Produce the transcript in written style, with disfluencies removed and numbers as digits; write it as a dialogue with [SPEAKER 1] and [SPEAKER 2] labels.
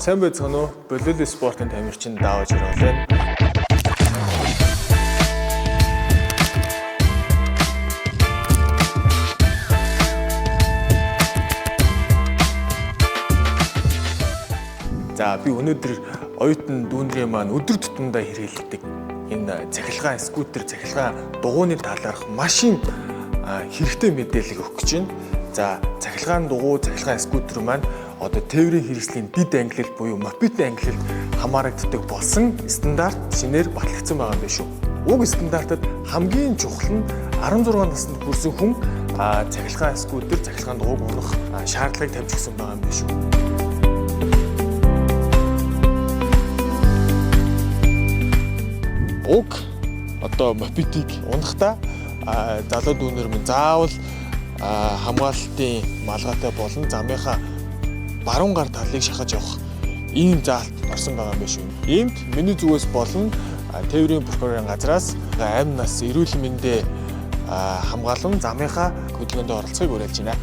[SPEAKER 1] Сайн байцгаана уу? Болиолын спортын тамирчин даавж ирүүлээ. За би өнөөдөр оюутан дүүндрийн маань өдөр тутамдаа хэрэглэдэг энэ цахилгаан скутер, цахилгаан дугуйны талаарх машин хэрэгтэй мэдээлэл өгөх гэж байна. За цахилгаан дугуй, цахилгаан скутер маань одоо тээврийн хэрэгслийн дид ангилал буюу мопедийн ангилалд хамаарагддаг болсон стандарт шинээр батлагдсан байгаа юм шүү. Уг стандартад хамгийн чухал нь 16 наснд хүрсэн хүн цахилгаан скутер, цахилгаан дугуйг урах шаардлагыг тавьж өгсөн байгаа юм шүү. Уг одоо мопедийг унахдаа залуу дүүнер минь заавал хамгаалалтын малгайтай болон замынхаа баруун гар талыг шахаж явах ийм заалт орсон байгаа юм шүү. Иймд миний зүгээс болон тээврийн прокурорын газраас амь нас эрүүл мэндэ хамгаалан замынхаа хөдөлгөөнд оролцохыг уриалж байна.